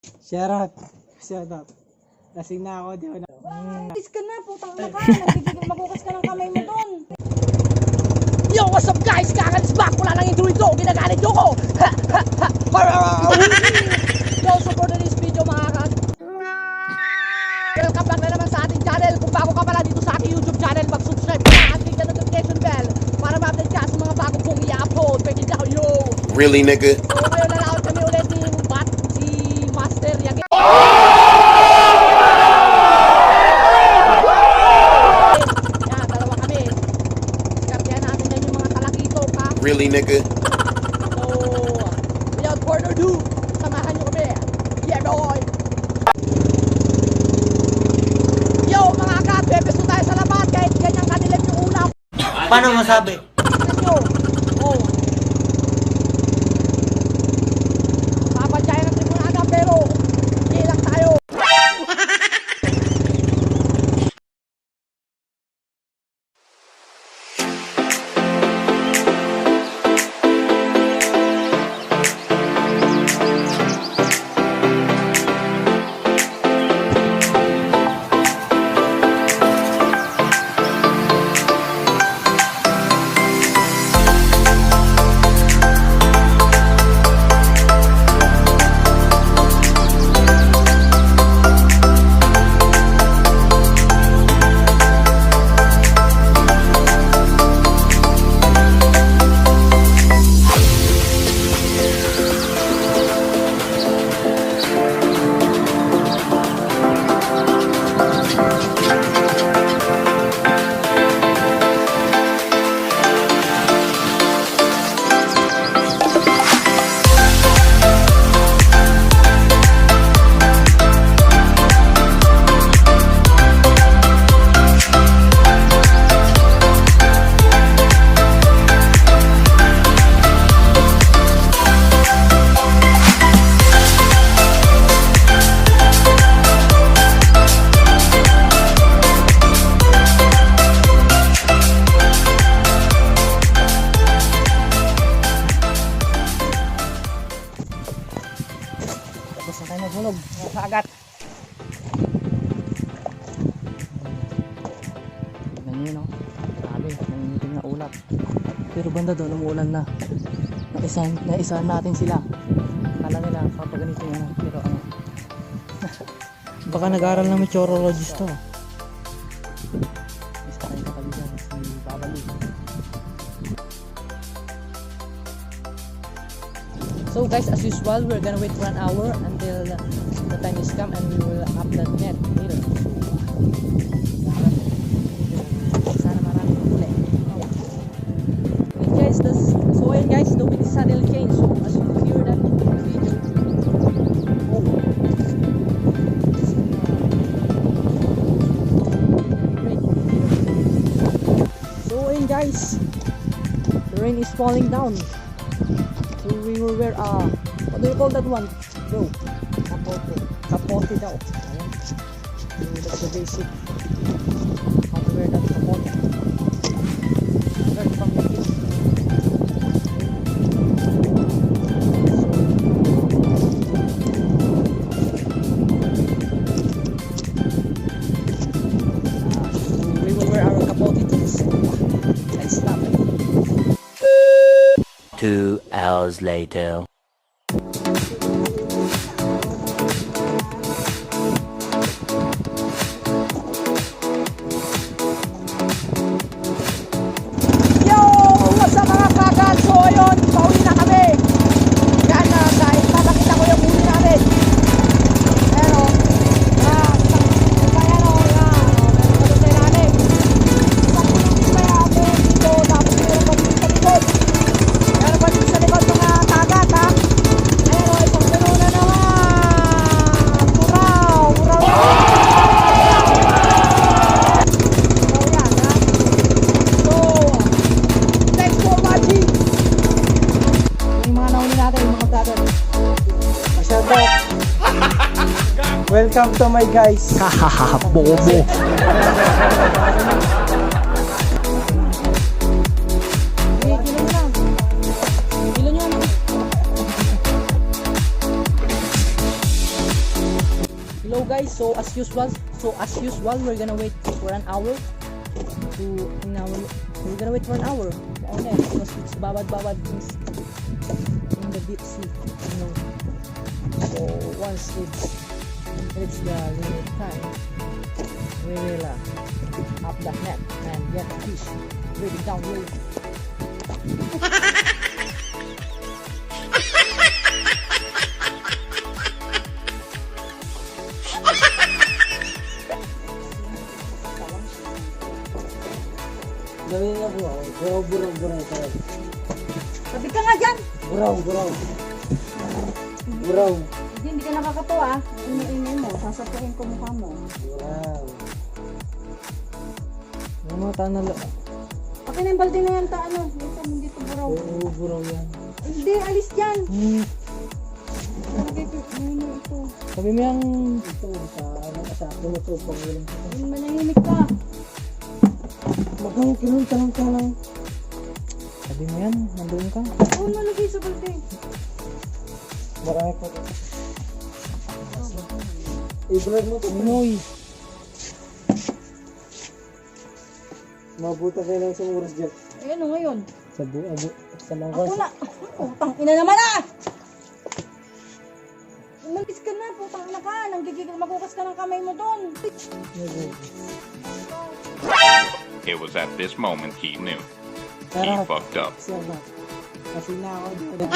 Shout out. Shout out. Lasing na ako, di ba na? Tis ka na, putang na ka. Magukas ka ng kamay mo doon. Yo, what's up guys? Kakalis back. Wala nang intro ito. Ginagalit nyo ko. Yo, support na this video mga kat. Welcome back na naman sa ating channel. Kung bago ka pala dito sa ating YouTube channel, mag-subscribe ka at click the notification bell para ma-update ka sa mga bago kong i-upload. Pwede na yo. Really, nigga? So ngayon nalaot kami ulit ni Bat, si Master Yagi. Really, nigga? So, without further ado, samahan nyo kami. Yeah, boy! Yo, mga kat, bebeso tayo sa labat kahit ganyang kanilang yung ulam. Paano masabi? Tignan nyo. Oh. Papadyayan ng tribunada pero hindi lang tayo. Tapos na tayo maghunog. Sa agat. Tignan nyo yun, no? Grabe, nangingitim na ulap. Pero banda doon, umuulan na. Naisahan natin sila. Kala nila, papaganito yun. Pero ano? Baka nag-aaral na meteorologist to. Isa tayo katabi dyan, si Babali. So guys, as usual, we're gonna wait for an hour until the time is come and we will upload net later. Sana marami huli. Okay guys, so ayun guys, the wind is suddenly changed. So as you can hear that in the video. Oh. So ayun guys, the rain is falling down. So we will wear what do you call that one, bro? Kapote. Kapote daw. Ayan. So that's the basic how to wear that kapote. Learn from YouTube. So we will wear our kapote tools. Let's stop it. 2 hours later. Yo! What's up mga kagan? So ayun, pauwi na kami. Yan na guys, papakita ko yung huli namin. Ayan o. Ayan o. Meron pa sa ilalim. Isang kulong kaya meron dito. Tapos meron pa dito sa likod. Meron pa dito sa likod mga kagat ha. Ayan o, isang puno na naman. Muraw! Muraw yan ha. So, thanks for watching. Yung mga nahuli natin, yung mga brother. Shout out. Welcome to my guys. Hahaha, bobo. Kilo nyo lang. Hello guys, so as usual, we're gonna wait for an hour. We're gonna wait for an hour. Okay, because it's babad in the deep sea, you know. So once it's the limit time, we will up the net and get the fish really down low. Gawin nga po ako. Buraw tayo. Sabi ka nga dyan. Buraw. Hindi ka nakakatuwa. Ingay mo. Sasapuhin ko mukha mo. Buraw. Yung mga tanala. Akin na yung balde na yan. Hindi to buraw. Oo, buraw yan. Hindi, alis dyan. Ito. Sabi mo yung ito sa ito pangulang. Manahimik ka. Magkano kinuntahan ka lang. Sabi mo yan, nandoon ka. Oo, nalagay sa balde. Marami pa. I-vlog mo ito. Pinoy. Mabuta kayo lang sa oras dyan. Ayan o ngayon. Sa langkas. Ako na. Putang ina naman ah! Umalis ka na, putang ina ka. Nanggigigil, magukas ka ng kamay mo doon. It was at this moment he knew. He Sarap. fucked up. Sarap. Kasi na ako dito.